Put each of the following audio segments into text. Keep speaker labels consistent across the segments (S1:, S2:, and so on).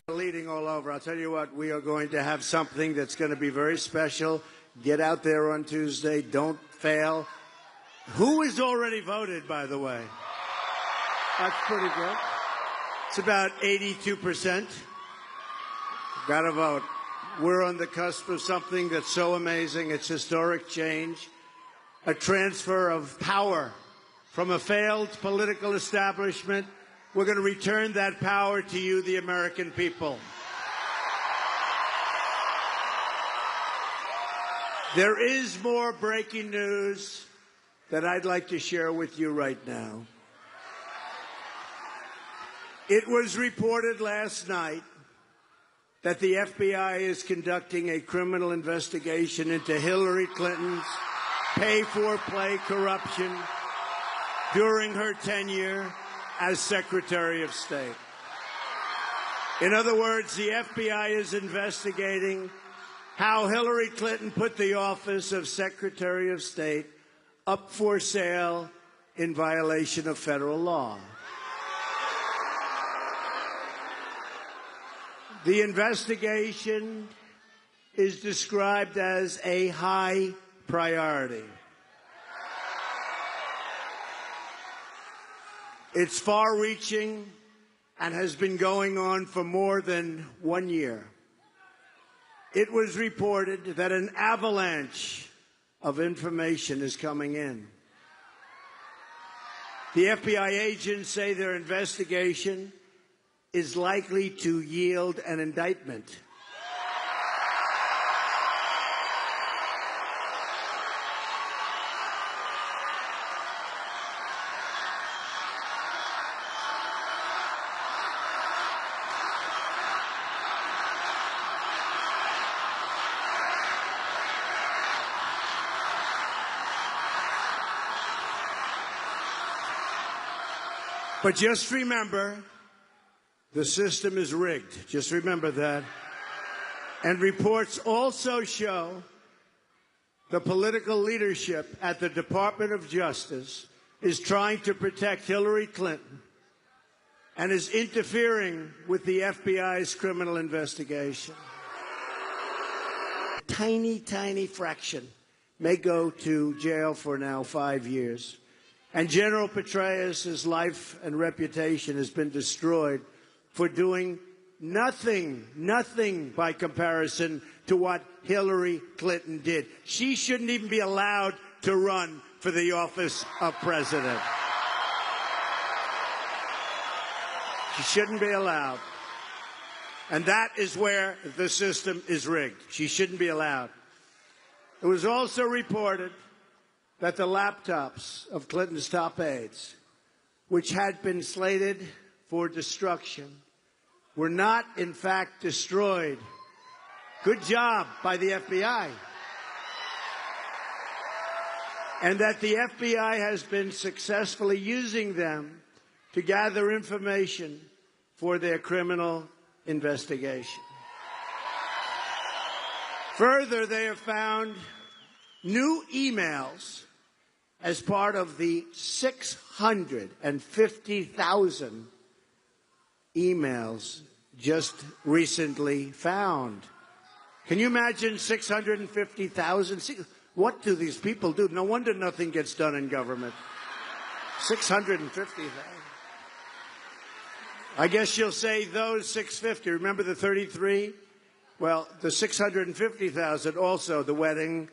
S1: Leading all over. I'll tell you what, we are going to have something that's going to be very special. Get out there on Tuesday. Don't fail. Who has already voted, by the way? That's pretty good. It's about 82%. Got to vote. We're on the cusp of something that's so amazing. It's historic change. A transfer of power from a failed political establishment. We're going to return that power to you, the American people. There is more breaking news that I'd like to share with you right now. It was reported last night that the FBI is conducting a criminal investigation into Hillary Clinton's pay-for-play corruption during her tenure as Secretary of State. In other words, the FBI is investigating how Hillary Clinton put the office of Secretary of State up for sale in violation of federal law. The investigation is described as a high priority. It's far-reaching and has been going on for more than 1 year. It was reported that an avalanche of information is coming in. The FBI agents say their investigation is likely to yield an indictment. But just remember, the system is rigged. Just remember that. And reports also show the political leadership at the Department of Justice is trying to protect Hillary Clinton and is interfering with the FBI's criminal investigation. A tiny, tiny fraction may go to jail for now 5 years. And General Petraeus' life and reputation has been destroyed for doing nothing by comparison to what Hillary Clinton did. She shouldn't even be allowed to run for the office of president. She shouldn't be allowed. And that is where the system is rigged. She shouldn't be allowed. It was also reported that the laptops of Clinton's top aides, which had been slated for destruction, were not, in fact, destroyed. Good job by the FBI. And that the FBI has been successfully using them to gather information for their criminal investigation. Further, they have found new emails as part of the 650,000 emails just recently found. Can you imagine 650,000? What do these people do? No wonder nothing gets done in government. 650,000. I guess you'll say those 650. Remember the 33? Well, the 650,000 also the wedding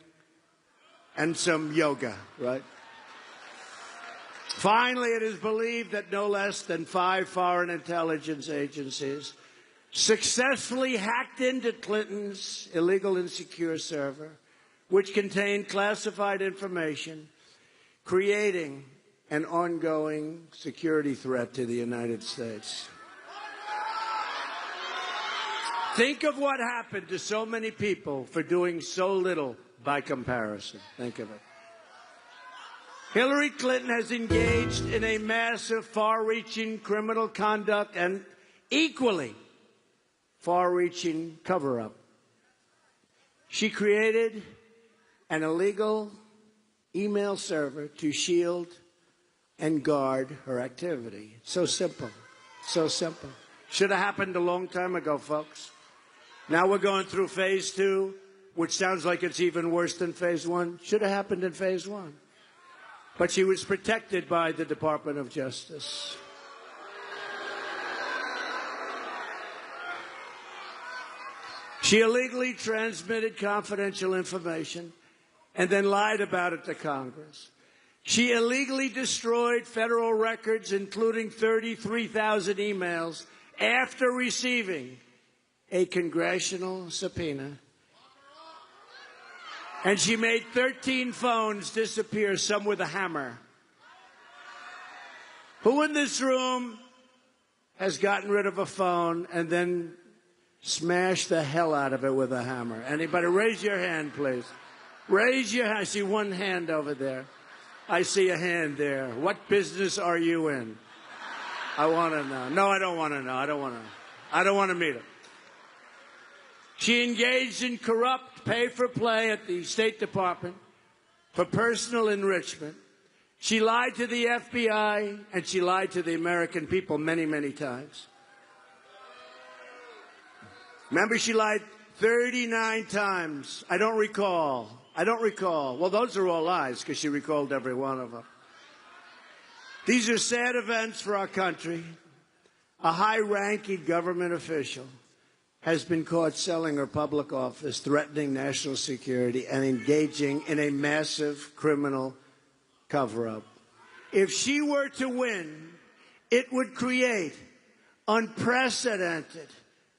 S1: and some yoga, right? Finally, it is believed that no less than 5 foreign intelligence agencies successfully hacked into Clinton's illegal and secure server, which contained classified information, creating an ongoing security threat to the United States. Think of what happened to so many people for doing so little by comparison. Think of it. Hillary Clinton has engaged in a massive, far-reaching criminal conduct and equally far-reaching cover-up. She created an illegal email server to shield and guard her activity. So simple. So simple. Should have happened a long time ago, folks. Now we're going through phase 2, which sounds like it's even worse than phase 1. Should have happened in phase 1. But she was protected by the Department of Justice. She illegally transmitted confidential information and then lied about it to Congress. She illegally destroyed federal records, including 33,000 emails, after receiving a congressional subpoena. And she made 13 phones disappear, some with a hammer. Who in this room has gotten rid of a phone and then smashed the hell out of it with a hammer? Anybody? Raise your hand, please. Raise your hand. I see one hand over there. I see a hand there. What business are you in? I want to know. No, I don't want to know. I don't want to. I don't want to meet her. She engaged in corrupt pay-for-play at the State Department for personal enrichment. She lied to the FBI, and she lied to the American people many, many times. Remember, she lied 39 times. I don't recall. Well, those are all lies, because she recalled every one of them. These are sad events for our country. A high-ranking government official has been caught selling her public office, threatening national security, and engaging in a massive criminal cover-up. If she were to win, it would create unprecedented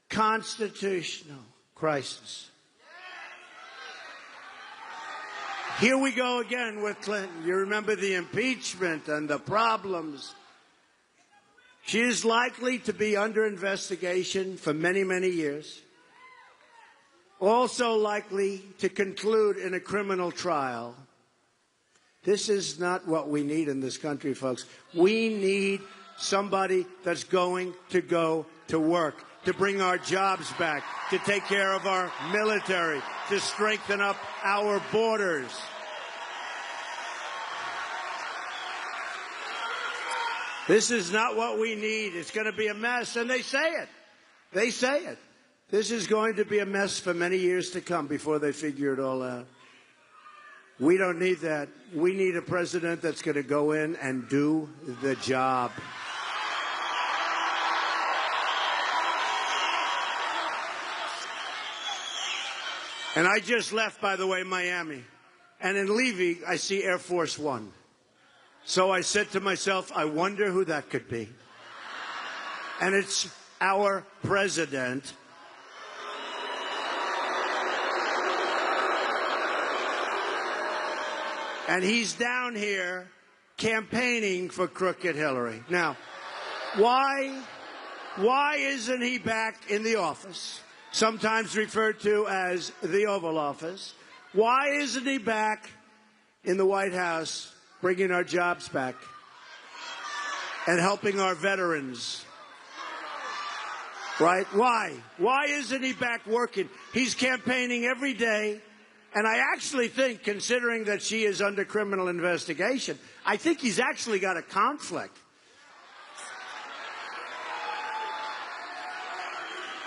S1: constitutional crisis. Here we go again with Clinton. You remember the impeachment and the problems. She is likely to be under investigation for many, many years. Also likely to conclude in a criminal trial. This is not what we need in this country, folks. We need somebody that's going to go to work, to bring our jobs back, to take care of our military, to strengthen up our borders. This is not what we need. It's going to be a mess, and they say it. They say it. This is going to be a mess for many years to come before they figure it all out. We don't need that. We need a president that's going to go in and do the job. And I just left, by the way, Miami. And in leaving, I see Air Force One. So I said to myself, I wonder who that could be. And it's our president. And he's down here campaigning for crooked Hillary. Now, why isn't he back in the office, sometimes referred to as the Oval Office? Why isn't he back in the White House bringing our jobs back and helping our veterans? Right? Why? Why isn't he back working? He's campaigning every day. And I actually think, considering that she is under criminal investigation, I think he's actually got a conflict.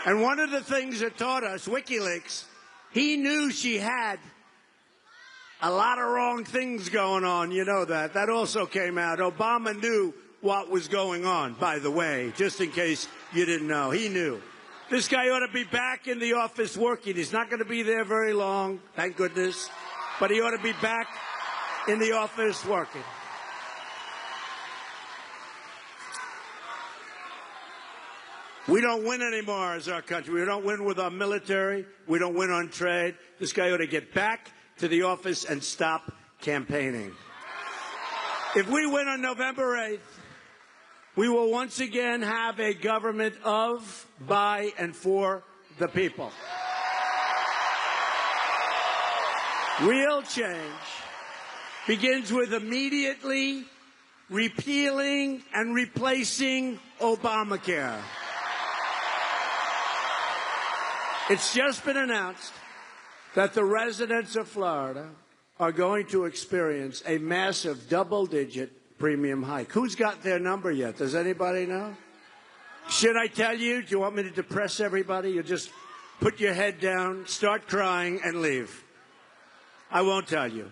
S1: And one of the things that taught us, WikiLeaks, he knew she had a lot of wrong things going on. You know that. That also came out. Obama knew what was going on, by the way, just in case you didn't know. He knew. This guy ought to be back in the office working. He's not going to be there very long, thank goodness. But he ought to be back in the office working. We don't win anymore as our country. We don't win with our military. We don't win on trade. This guy ought to get back to the office and stop campaigning. If we win on November 8th, we will once again have a government of, by, and for the people. Real change begins with immediately repealing and replacing Obamacare. It's just been announced that the residents of Florida are going to experience a massive double-digit premium hike. Who's got their number yet? Does anybody know? Should I tell you? Do you want me to depress everybody? You just put your head down, start crying, and leave. I won't tell you.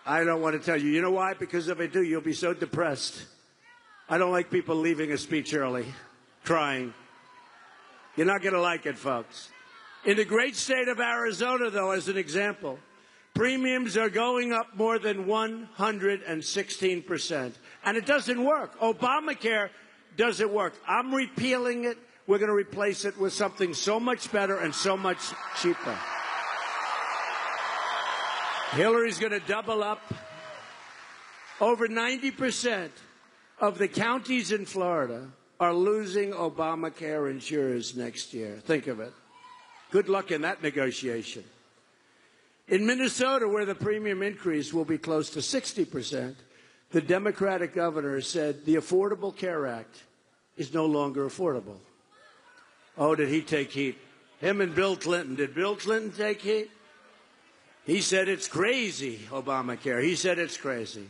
S1: I don't want to tell you. You know why? Because if I do, you'll be so depressed. I don't like people leaving a speech early, crying. You're not going to like it, folks. In the great state of Arizona, though, as an example, premiums are going up more than 116%. And it doesn't work. Obamacare doesn't work. I'm repealing it. We're going to replace it with something so much better and so much cheaper. Hillary's going to double up. Over 90% of the counties in Florida are losing Obamacare insurers next year. Think of it. Good luck in that negotiation. In Minnesota, where the premium increase will be close to 60%, the Democratic governor said the Affordable Care Act is no longer affordable. Oh, did he take heat? Him and Bill Clinton. Did Bill Clinton take heat? He said it's crazy, Obamacare. He said it's crazy.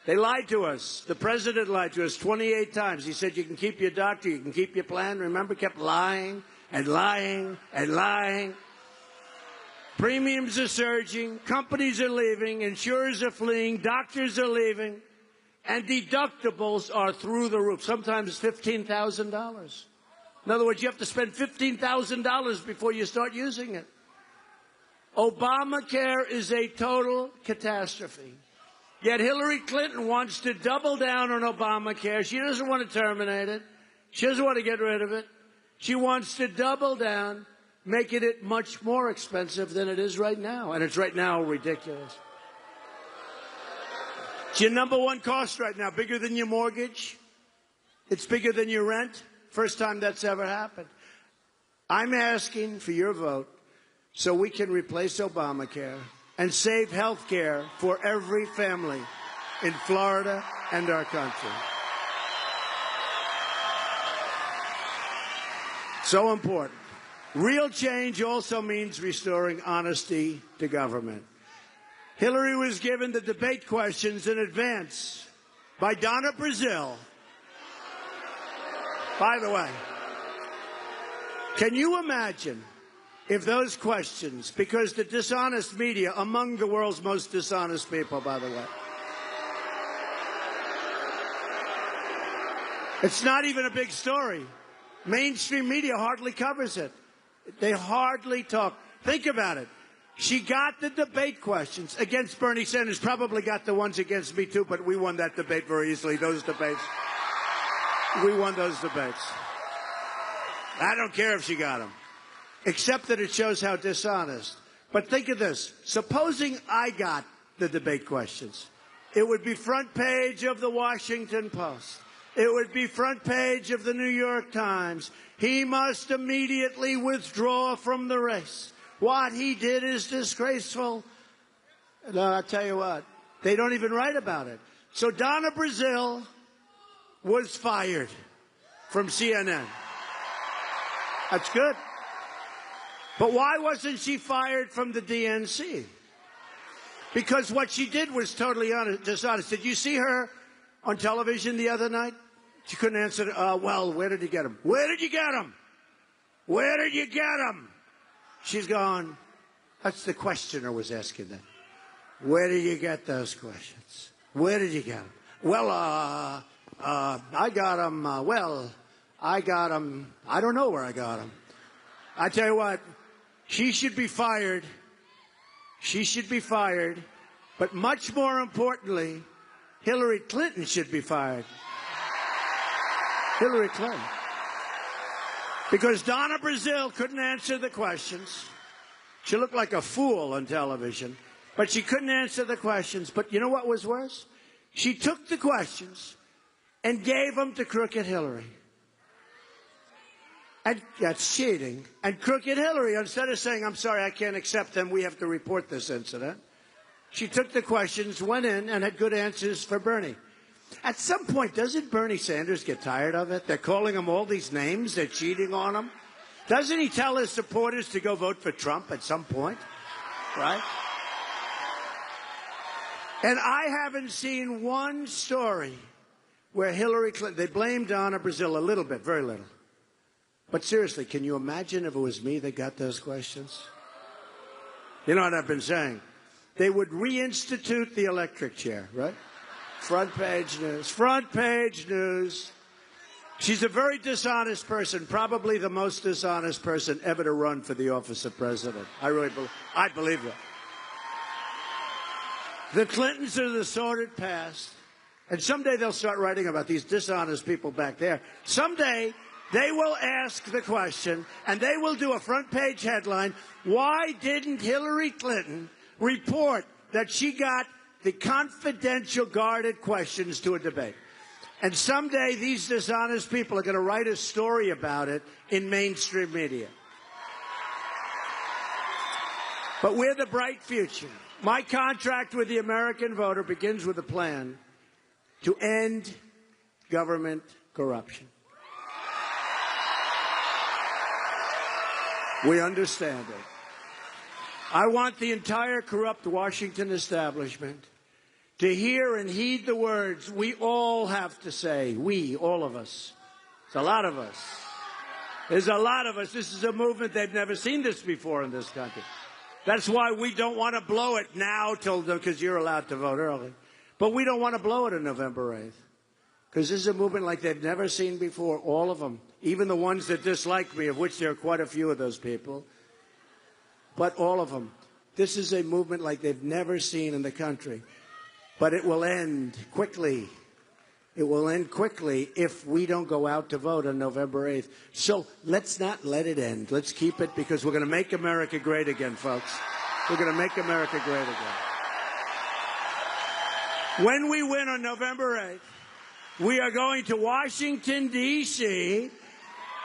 S1: They lied to us. The president lied to us 28 times. He said you can keep your doctor, you can keep your plan. Remember, kept lying and lying and lying. Premiums are surging, companies are leaving, insurers are fleeing, doctors are leaving, and deductibles are through the roof, sometimes $15,000. In other words, you have to spend $15,000 before you start using it. Obamacare is a total catastrophe. Yet Hillary Clinton wants to double down on Obamacare. She doesn't want to terminate it. She doesn't want to get rid of it. She wants to double down, making it much more expensive than it is right now. And it's right now ridiculous. It's your number one cost right now, bigger than your mortgage. It's bigger than your rent. First time that's ever happened. I'm asking for your vote so we can replace Obamacare and save health care for every family in Florida and our country. So important. Real change also means restoring honesty to government. Hillary was given the debate questions in advance by Donna Brazile. By the way, can you imagine if those questions, because the dishonest media, among the world's most dishonest people, by the way, it's not even a big story. Mainstream media hardly covers it. They hardly talk. Think about it. She got the debate questions against Bernie Sanders, probably got the ones against me too, but we won that debate very easily, those debates. We won those debates. I don't care if she got them, except that it shows how dishonest. But think of this. Supposing I got the debate questions, it would be front page of the Washington Post. It would be front page of the New York Times. He must immediately withdraw from the race. What he did is disgraceful. No, I'll tell you what, they don't even write about it. So Donna Brazile was fired from CNN. That's good. But why wasn't she fired from the DNC? Because what she did was totally dishonest. Did you see her on television the other night? She couldn't answer, well, where did you get him? Where did you get him? Where did you get him? She's gone. That's the questioner was asking that. Where did you get those questions? Where did you get them? Well, I got them. I got them. I don't know where I got them. I tell you what, she should be fired. She should be fired. But much more importantly, Hillary Clinton should be fired. Hillary Clinton. Because Donna Brazile couldn't answer the questions. She looked like a fool on television, but she couldn't answer the questions. But you know what was worse? She took the questions and gave them to Crooked Hillary. And that's cheating. And Crooked Hillary, instead of saying, I'm sorry, I can't accept them, we have to report this incident, she took the questions, went in, and had good answers for Bernie. At some point, doesn't Bernie Sanders get tired of it? They're calling him all these names. They're cheating on him. Doesn't he tell his supporters to go vote for Trump at some point? Right? And I haven't seen one story where Hillary Clinton, they blamed Donna Brazile a little bit, very little. But seriously, can you imagine if it was me that got those questions? You know what I've been saying? They would reinstitute the electric chair, right? Front page news. Front page news. She's a very dishonest person, probably the most dishonest person ever to run for the office of president. I believe that. The Clintons are the sordid past, and someday they'll start writing about these dishonest people back there. Someday they will ask the question, and they will do a front-page headline, why didn't Hillary Clinton report that she got the confidential guarded questions to a debate? And someday these dishonest people are going to write a story about it in mainstream media. But we're the bright future. My contract with the American voter begins with a plan to end government corruption. We understand it. I want the entire corrupt Washington establishment to hear and heed the words we all have to say. We, all of us. It's a lot of us. There's a lot of us. This is a movement. They've never seen this before in this country. That's why we don't want to blow it now because you're allowed to vote early. But we don't want to blow it on November 8th because this is a movement like they've never seen before, all of them, even the ones that dislike me, of which there are quite a few of those people, but all of them. This is a movement like they've never seen in the country. But it will end quickly. It will end quickly if we don't go out to vote on November 8th. So let's not let it end. Let's keep it because we're going to make America great again, folks. We're going to make America great again. When we win on November 8th, we are going to Washington, D.C.,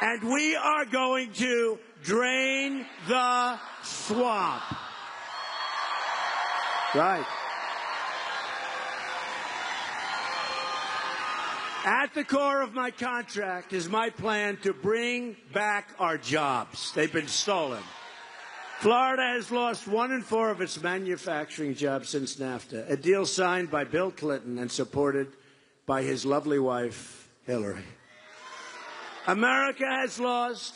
S1: and we are going to drain the swamp. Right. At the core of my contract is my plan to bring back our jobs. They've been stolen. Florida has lost 1 in 4 of its manufacturing jobs since NAFTA, a deal signed by Bill Clinton and supported by his lovely wife, Hillary. America has lost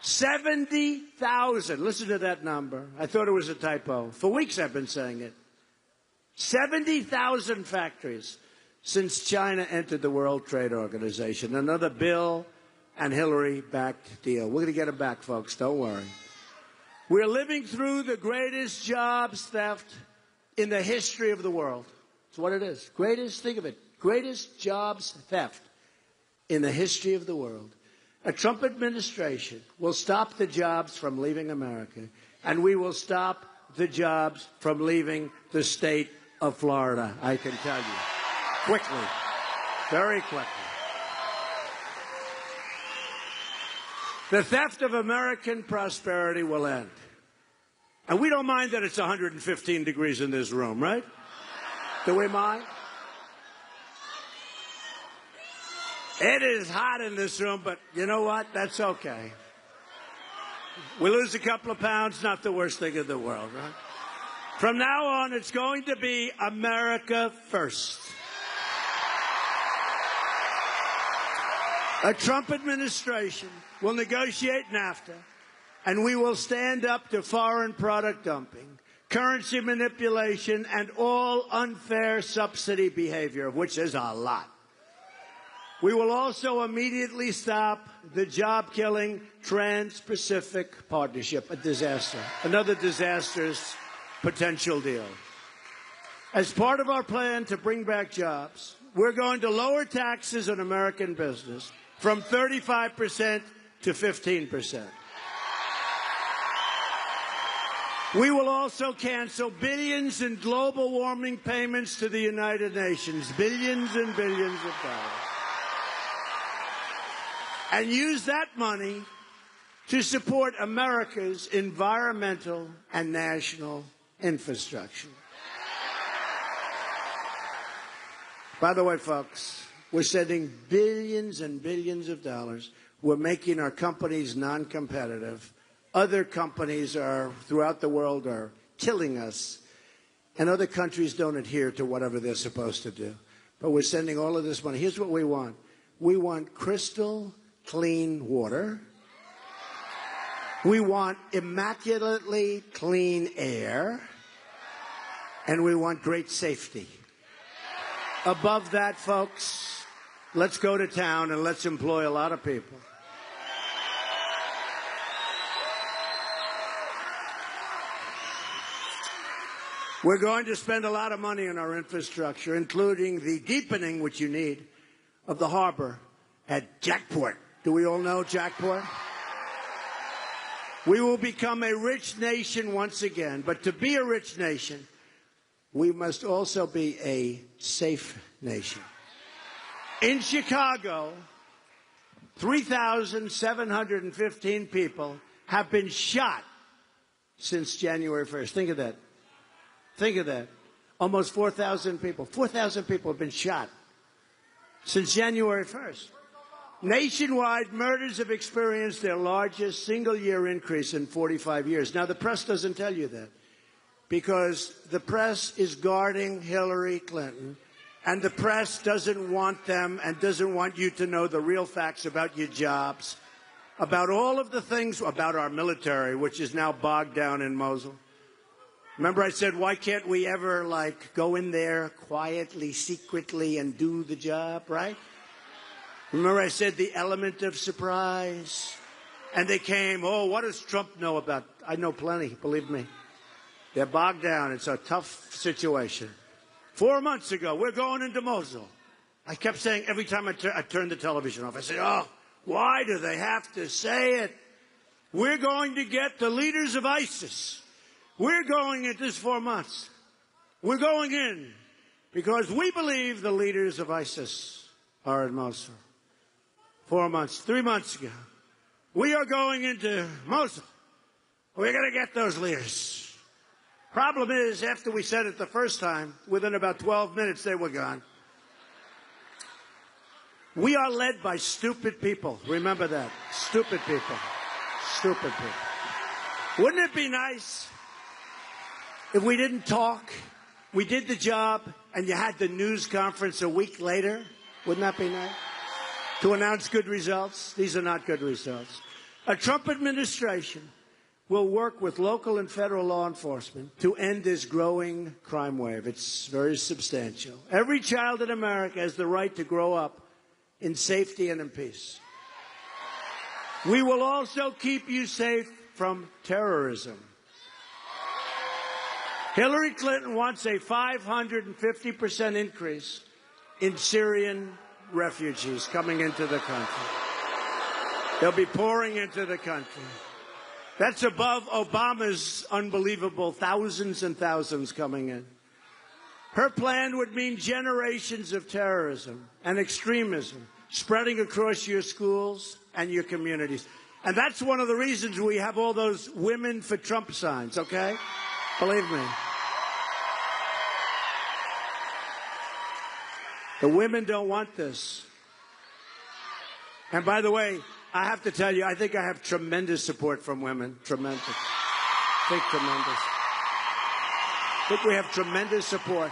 S1: 70,000. Listen to that number. I thought it was a typo. For weeks I've been saying it. 70,000 factories since China entered the World Trade Organization. Another Bill and Hillary-backed deal. We're going to get it back, folks. Don't worry. We're living through the greatest jobs theft in the history of the world. That's what it is. Greatest, think of it, greatest jobs theft in the history of the world. A Trump administration will stop the jobs from leaving America, and we will stop the jobs from leaving the state of Florida, I can tell you. Quickly. Very quickly. The theft of American prosperity will end. And we don't mind that it's 115 degrees in this room, right? Do we mind? It is hot in this room, but you know what? That's okay. We lose a couple of pounds, not the worst thing in the world, right? From now on, it's going to be America first. A Trump administration will negotiate NAFTA, and we will stand up to foreign product dumping, currency manipulation, and all unfair subsidy behavior, of which there's a lot. We will also immediately stop the job-killing Trans-Pacific Partnership, a disaster, another disastrous potential deal. As part of our plan to bring back jobs, we're going to lower taxes on American business from 35% to 15%. We will also cancel billions in global warming payments to the United Nations, billions and billions of dollars, and use that money to support America's environmental and national infrastructure. By the way, folks, we're sending billions and billions of dollars. We're making our companies non-competitive. Other companies throughout the world are killing us. and other countries don't adhere to whatever they're supposed to do. But we're sending all of this money. Here's what we want. We want crystal clean water. We want immaculately clean air. And we want great safety. Above that, folks, let's go to town and let's employ a lot of people. We're going to spend a lot of money on our infrastructure, including the deepening, which you need, of the harbor at Jackport. Do we all know Jackport? We will become a rich nation once again. But to be a rich nation, we must also be a safe nation. In Chicago, 3,715 people have been shot since January 1st. Think of that. Think of that. Almost 4,000 people. 4,000 people have been shot since January 1st. Nationwide, murders have experienced their largest single-year increase in 45 years. Now, the press doesn't tell you that because the press is guarding Hillary Clinton, and the press doesn't want them and doesn't want you to know the real facts about your jobs, about all of the things, about our military, which is now bogged down in Mosul. Remember I said, why can't we ever, go in there quietly, secretly, and do the job, right? Remember I said the element of surprise? And they came, oh, what does Trump know about? I know plenty, believe me. They're bogged down. It's a tough situation. 4 months ago, we're going into Mosul. I kept saying every time I turned the television off, I said, oh, why do they have to say it? We're going to get the leaders of ISIS. We're going in this 4 months. We're going in because we believe the leaders of ISIS are in Mosul. 4 months, 3 months ago, we are going into Mosul. We're going to get those leaders. Problem is, after we said it the first time, within about 12 minutes, they were gone. We are led by stupid people. Remember that. Stupid people. Stupid people. Wouldn't it be nice if we didn't talk, we did the job, and you had the news conference a week later? Wouldn't that be nice? To announce good results? These are not good results. A Trump administration will work with local and federal law enforcement to end this growing crime wave. It's very substantial. Every child in America has the right to grow up in safety and in peace. We will also keep you safe from terrorism. Hillary Clinton wants a 550% increase in Syrian refugees coming into the country. They'll be pouring into the country. That's above Obama's unbelievable thousands and thousands coming in. Her plan would mean generations of terrorism and extremism spreading across your schools and your communities. And that's one of the reasons we have all those Women for Trump signs, okay? Believe me. The women don't want this. And by the way, I have to tell you, I think I have tremendous support from women. Tremendous. I think tremendous. I think we have tremendous support.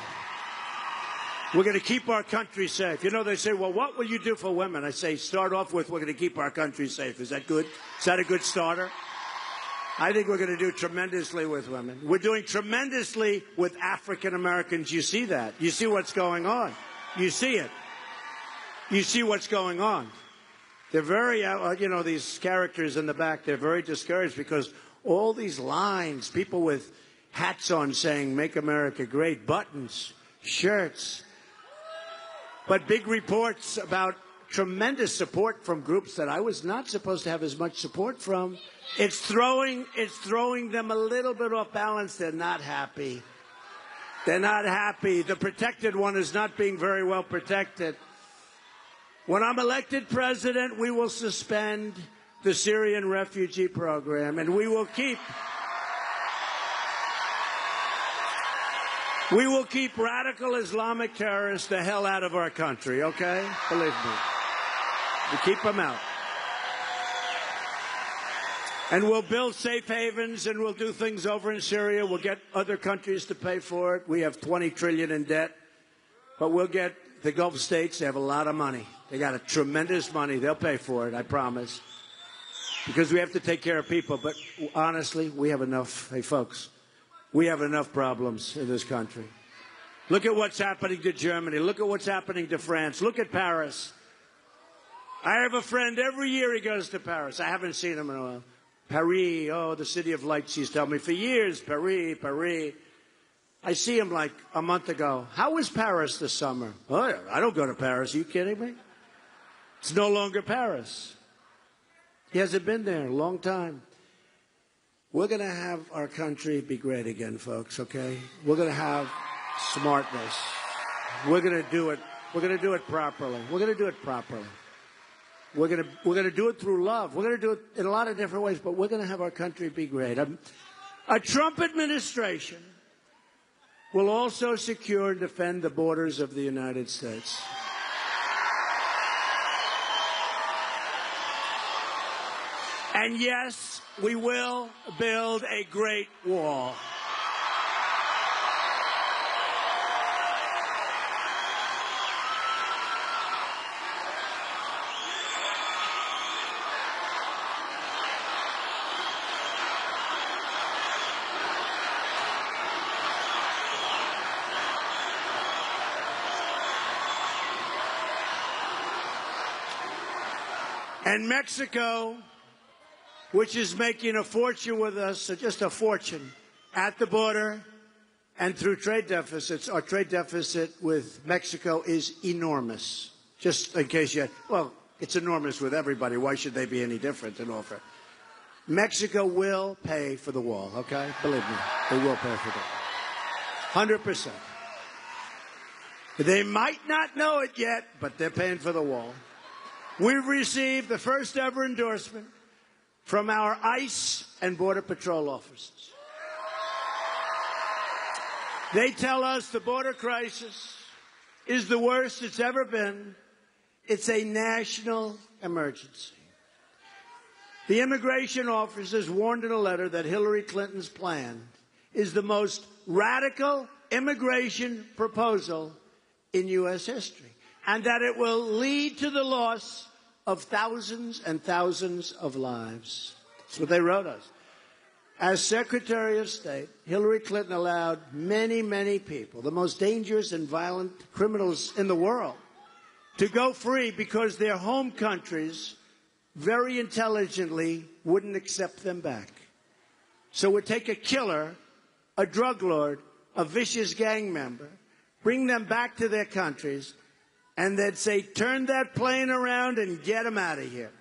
S1: We're going to keep our country safe. You know, they say, well, what will you do for women? I say, start off with, we're going to keep our country safe. Is that good? Is that a good starter? I think we're going to do tremendously with women. We're doing tremendously with African Americans. You see that. You see what's going on. You see it. You see what's going on. They're very, these characters in the back, they're very discouraged because all these lines, people with hats on saying, make America great, buttons, shirts, but big reports about tremendous support from groups that I was not supposed to have as much support from. It's throwing them a little bit off balance. They're not happy. They're not happy. The protected one is not being very well protected. When I'm elected president, we will suspend the Syrian refugee program, and we will keep radical Islamic terrorists the hell out of our country, okay? Believe me. We keep them out. And we'll build safe havens, and we'll do things over in Syria. We'll get other countries to pay for it. We have $20 trillion in debt. But we'll get the Gulf states. They have a lot of money. They got a tremendous money. They'll pay for it, I promise. Because we have to take care of people. But honestly, we have enough. Hey, folks, we have enough problems in this country. Look at what's happening to Germany. Look at what's happening to France. Look at Paris. I have a friend. Every year he goes to Paris. I haven't seen him in a while. Paris, oh, the city of lights, he's told me for years, Paris, Paris. I see him like a month ago. How was Paris this summer? Oh, I don't go to Paris. Are you kidding me? It's no longer Paris. He hasn't been there in a long time. We're going to have our country be great again, folks, okay? We're going to have smartness. We're going to do it. We're going to do it properly. We're going to do it properly. We're going to do it through love. We're going to do it in a lot of different ways, but we're going to have our country be great. A Trump administration will also secure and defend the borders of the United States. And yes, we will build a great wall. And Mexico, which is making a fortune with us, just a fortune, at the border and through trade deficits. Our trade deficit with Mexico is enormous. Just in case you, well, it's enormous with everybody. Why should they be any different in offer? Mexico will pay for the wall, okay? Believe me, they will pay for that. 100%. They might not know it yet, but they're paying for the wall. We've received the first ever endorsement from our ICE and Border Patrol officers. They tell us the border crisis is the worst it's ever been. It's a national emergency. The immigration officers warned in a letter that Hillary Clinton's plan is the most radical immigration proposal in U.S. history, and that it will lead to the loss of thousands and thousands of lives. That's what they wrote us. As Secretary of State, Hillary Clinton allowed many, many people, the most dangerous and violent criminals in the world, to go free because their home countries very intelligently wouldn't accept them back. So we'd take a killer, a drug lord, a vicious gang member, bring them back to their countries, and they'd say, turn that plane around and get them out of here.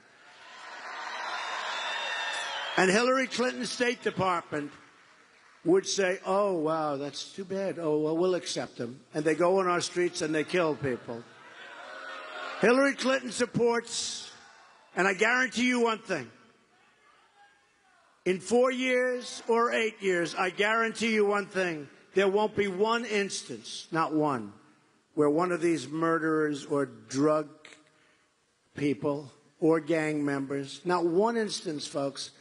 S1: And Hillary Clinton's State Department would say, oh, wow, that's too bad. Oh, well, we'll accept them. And they go on our streets and they kill people. Hillary Clinton supports, and I guarantee you one thing. In 4 years or 8 years, I guarantee you one thing. There won't be one instance, not one, where one of these murderers or drug people or gang members, not one instance, folks,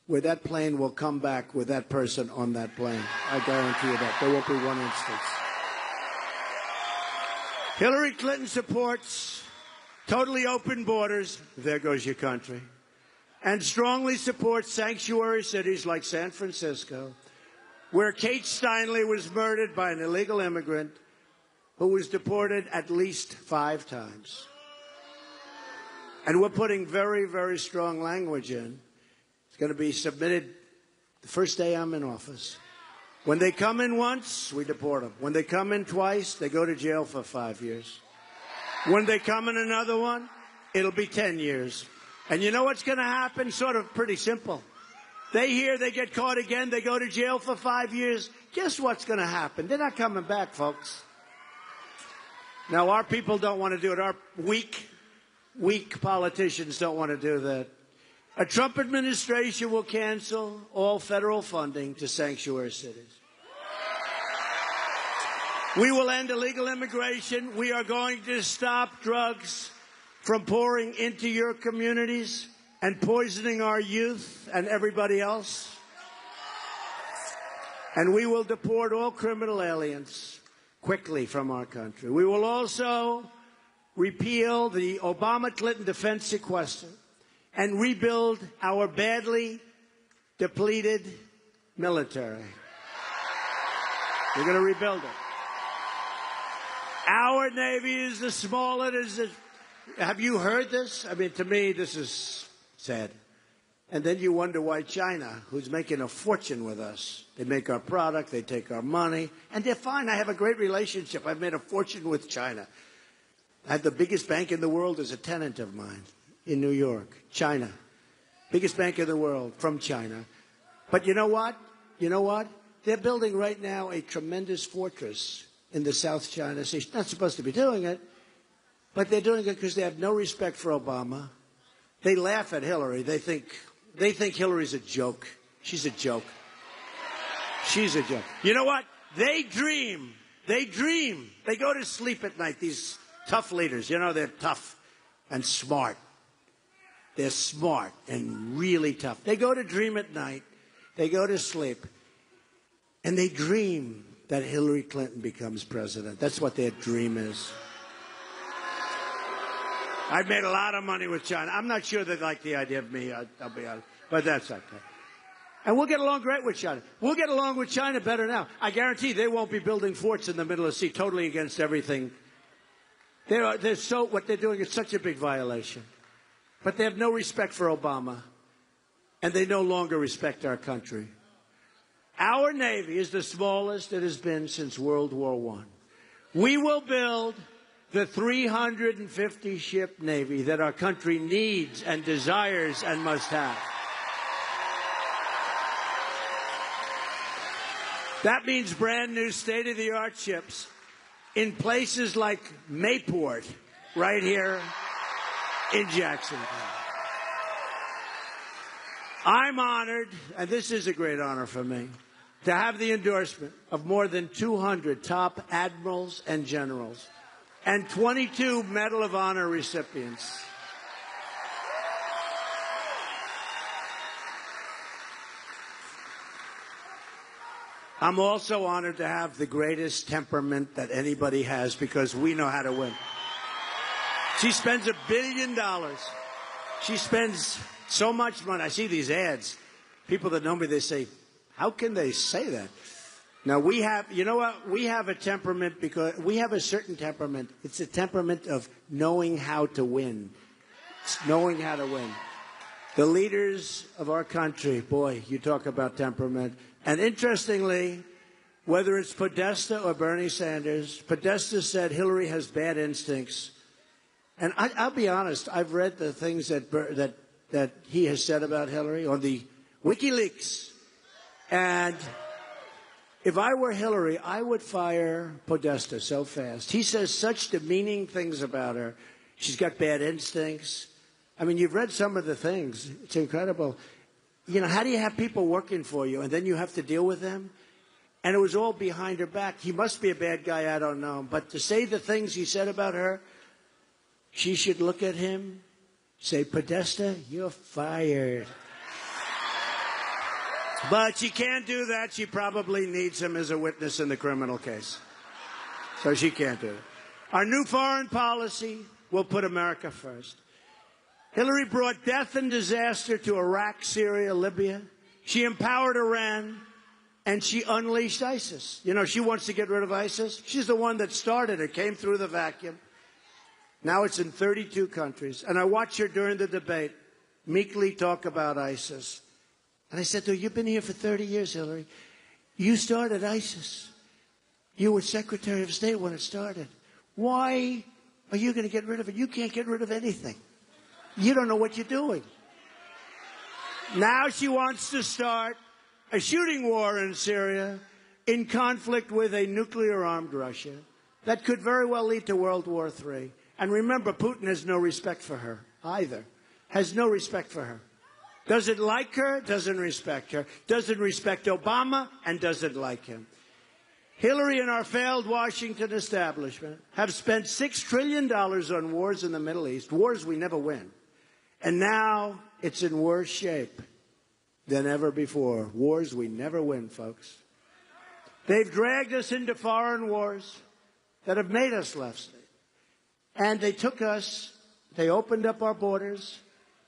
S1: where that plane will come back with that person on that plane. I guarantee you that. There won't be one instance. Hillary Clinton supports totally open borders. There goes your country. And strongly supports sanctuary cities like San Francisco, where Kate Steinle was murdered by an illegal immigrant who was deported at least 5 times. And we're putting very, very strong language in. It's going to be submitted the first day I'm in office. When they come in once, we deport them. When they come in twice, they go to jail for 5 years. When they come in another one, it'll be 10 years. And you know what's going to happen? Sort of pretty simple. They hear they get caught again, they go to jail for 5 years. Guess what's going to happen? They're not coming back, folks. Now, our people don't want to do it. Our weak politicians don't want to do that. A Trump administration will cancel all federal funding to sanctuary cities. We will end illegal immigration. We are going to stop drugs from pouring into your communities. and poisoning our youth and everybody else. And we will deport all criminal aliens quickly from our country. We will also repeal the Obama-Clinton defense sequester and rebuild our badly depleted military. We're going to rebuild it. Our Navy is the smallest. Have you heard this? I mean, to me, this is sad. And then you wonder why China, who's making a fortune with us, they make our product, they take our money, and they're fine. I have a great relationship. I've made a fortune with China. I have the biggest bank in the world as a tenant of mine in New York, China. Biggest bank in the world from China. But you know what? You know what? They're building right now a tremendous fortress in the South China Sea. Not supposed to be doing it, but they're doing it because they have no respect for Obama. They laugh at Hillary. They think Hillary's a joke. She's a joke. She's a joke. You know what? They dream. They dream. They go to sleep at night, these tough leaders. You know, they're tough and smart. They're smart and really tough. They go to dream at night. They go to sleep. And they dream that Hillary Clinton becomes president. That's what their dream is. I've made a lot of money with China. I'm not sure they like the idea of me, I'll be honest. But that's okay. And we'll get along great with China. We'll get along with China better now. I guarantee they won't be building forts in the middle of the sea, totally against everything. What they're doing is such a big violation. But they have no respect for Obama. And they no longer respect our country. Our Navy is the smallest it has been since World War I. We will build the 350-ship Navy that our country needs and desires and must have. That means brand new state-of-the-art ships in places like Mayport, right here in Jacksonville. I'm honored, and this is a great honor for me, to have the endorsement of more than 200 top admirals and generals and 22 Medal of Honor recipients. I'm also honored to have the greatest temperament that anybody has because we know how to win. She spends $1 billion. She spends so much money. I see these ads. People that know me, they say, how can they say that? Now, we have, you know what? We have a temperament because we have a certain temperament. It's a temperament of knowing how to win. It's knowing how to win. The leaders of our country, boy, you talk about temperament. And interestingly, whether it's Podesta or Bernie Sanders, Podesta said Hillary has bad instincts. And I'll be honest, I've read the things that he has said about Hillary on the WikiLeaks. And if I were Hillary, I would fire Podesta so fast. He says such demeaning things about her. She's got bad instincts. I mean, you've read some of the things. It's incredible. You know, how do you have people working for you and then you have to deal with them? And it was all behind her back. He must be a bad guy, I don't know. But to say the things he said about her, she should look at him, say, Podesta, you're fired. But she can't do that. She probably needs him as a witness in the criminal case. So she can't do it. Our new foreign policy will put America first. Hillary brought death and disaster to Iraq, Syria, Libya. She empowered Iran, and she unleashed ISIS. You know, she wants to get rid of ISIS. She's the one that started it, came through the vacuum. Now it's in 32 countries. And I watched her during the debate meekly talk about ISIS. And I said to her, you've been here for 30 years, Hillary. You started ISIS. You were Secretary of State when it started. Why are you going to get rid of it? You can't get rid of anything. You don't know what you're doing. Now she wants to start a shooting war in Syria in conflict with a nuclear-armed Russia that could very well lead to World War III. And remember, Putin has no respect for her either. Has no respect for her. Doesn't like her, doesn't respect her. Doesn't respect Obama, and doesn't like him. Hillary and our failed Washington establishment have spent $6 trillion on wars in the Middle East, wars we never win. And now it's in worse shape than ever before. Wars we never win, folks. They've dragged us into foreign wars that have made us left. And they took us, they opened up our borders.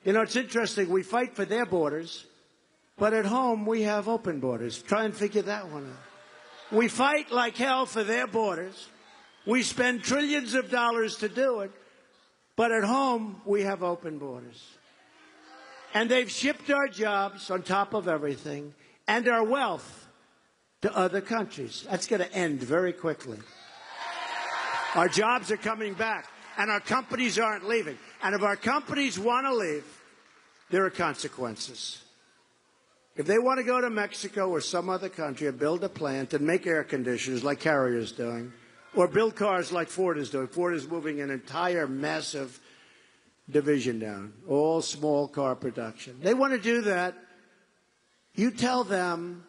S1: You know, it's interesting, we fight for their borders, but at home we have open borders. Try and figure that one out. We fight like hell for their borders. We spend trillions of dollars to do it, but at home we have open borders. And they've shipped our jobs on top of everything and our wealth to other countries. That's going to end very quickly. Our jobs are coming back, and our companies aren't leaving. And if our companies want to leave, there are consequences. If they want to go to Mexico or some other country and build a plant and make air conditioners like Carrier's doing, or build cars like Ford is doing, Ford is moving an entire massive division down, all small car production. They want to do that. You tell them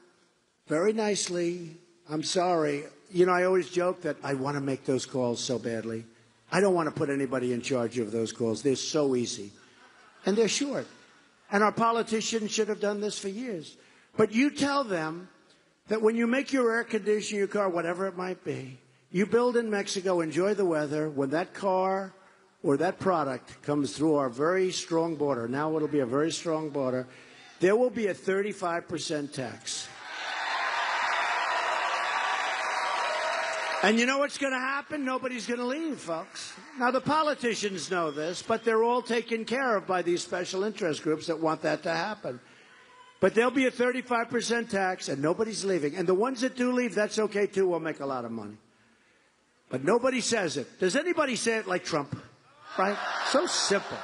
S1: very nicely, I'm sorry. You know, I always joke that I want to make those calls so badly. I don't want to put anybody in charge of those calls. They're so easy. And they're short. And our politicians should have done this for years. But you tell them that when you make your air conditioner, your car, whatever it might be, you build in Mexico, enjoy the weather. When that car or that product comes through our very strong border, now it'll be a very strong border, there will be a 35% tax. And you know what's going to happen? Nobody's going to leave, folks. Now, the politicians know this, but they're all taken care of by these special interest groups that want that to happen. But there'll be a 35% tax, and nobody's leaving. And the ones that do leave, that's okay, too. We'll make a lot of money. But nobody says it. Does anybody say it like Trump? Right? So simple.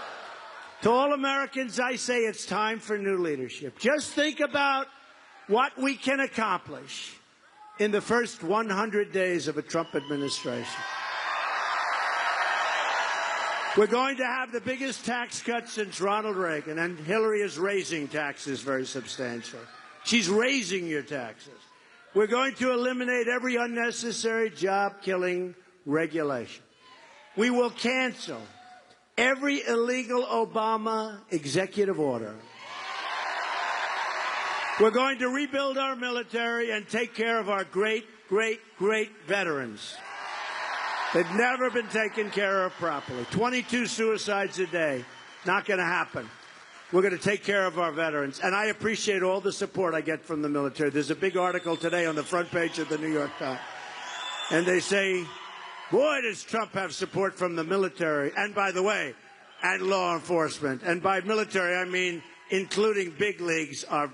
S1: To all Americans, I say it's time for new leadership. Just think about what we can accomplish in the first 100 days of a Trump administration. We're going to have the biggest tax cut since Ronald Reagan, and Hillary is raising taxes very substantially. She's raising your taxes. We're going to eliminate every unnecessary job-killing regulation. We will cancel every illegal Obama executive order. We're going to rebuild our military and take care of our great, great, great veterans. They've never been taken care of properly. 22 suicides a day. Not going to happen. We're going to take care of our veterans. And I appreciate all the support I get from the military. There's a big article today on the front page of the New York Times. And they say, boy, does Trump have support from the military. And by the way, and law enforcement. And by military, I mean including big leagues, are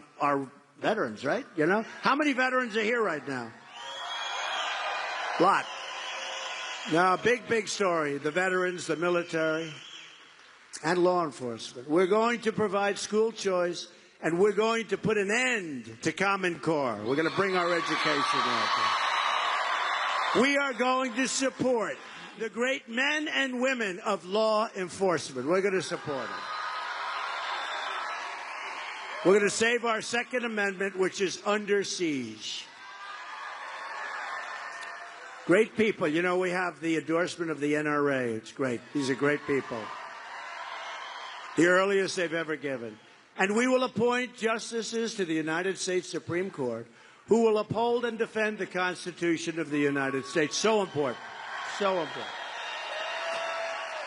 S1: veterans, right? You know? How many veterans are here right now? A lot. Now, big story. The veterans, the military, and law enforcement. We're going to provide school choice, and we're going to put an end to Common Core. We're going to bring our education out there. We are going to support the great men and women of law enforcement. We're going to support them. We're going to save our Second Amendment, which is under siege. Great people. You know, we have the endorsement of the NRA. It's great. These are great people. The earliest they've ever given. And we will appoint justices to the United States Supreme Court who will uphold and defend the Constitution of the United States. So important. So important.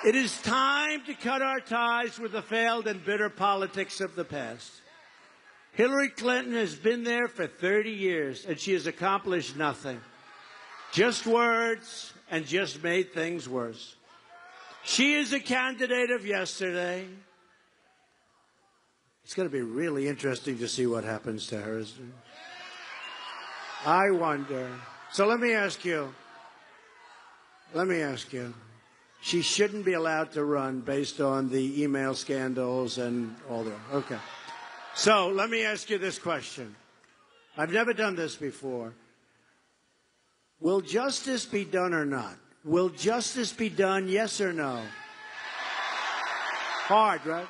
S1: It is time to cut our ties with the failed and bitter politics of the past. Hillary Clinton has been there for 30 years, and she has accomplished nothing. Just words and just made things worse. She is a candidate of yesterday. It's going to be really interesting to see what happens to her, isn't it? I wonder. So let me ask you. She shouldn't be allowed to run based on the email scandals and all that. Okay. So let me ask you this question. I've never done this before. Will justice be done or not? Will justice be done, yes or no? Hard, right?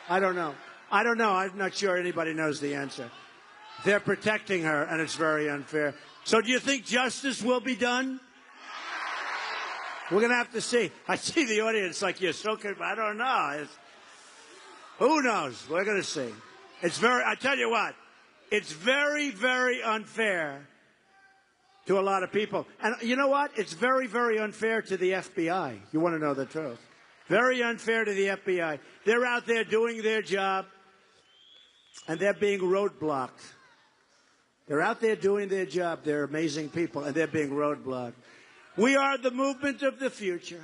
S1: I don't know. I'm not sure anybody knows the answer. They're protecting her, and it's very unfair. So do you think justice will be done? We're going to have to see. I see the audience like you're so good. I don't know. Who knows? We're going to see. I tell you what, it's very, very unfair to a lot of people. And you know what? It's very, very unfair to the FBI. You want to know the truth? Very unfair to the FBI. They're out there doing their job, and they're being roadblocked. They're out there doing their job. They're amazing people, and they're being roadblocked. We are the movement of the future.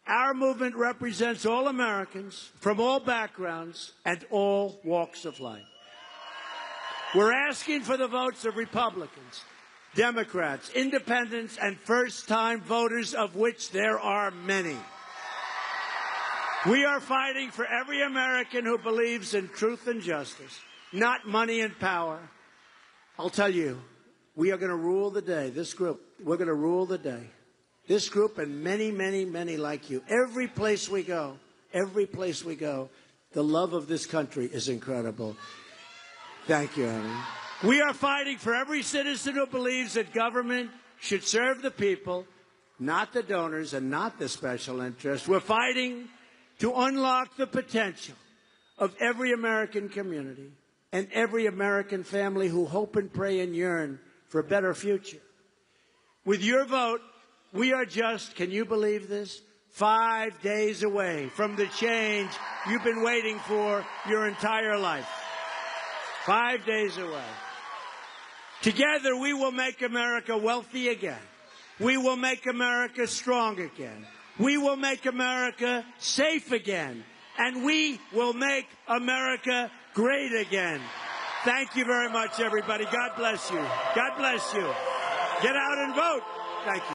S1: Our movement represents all Americans from all backgrounds and all walks of life. We're asking for the votes of Republicans, Democrats, independents, and first-time voters, of which there are many. We are fighting for every American who believes in truth and justice, not money and power. I'll tell you, we are going to rule the day. This group, we're going to rule the day. This group and many, many, many like you. Every place we go, the love of this country is incredible. Thank you, Aaron. We are fighting for every citizen who believes that government should serve the people, not the donors and not the special interests. We're fighting to unlock the potential of every American community and every American family who hope and pray and yearn for a better future. With your vote, we are just, can you believe this, 5 days away from the change you've been waiting for your entire life. 5 days away. Together, we will make America wealthy again. We will make America strong again. We will make America safe again. And we will make America great again. Thank you very much, everybody. God bless you. God bless you. Get out and vote. Thank you.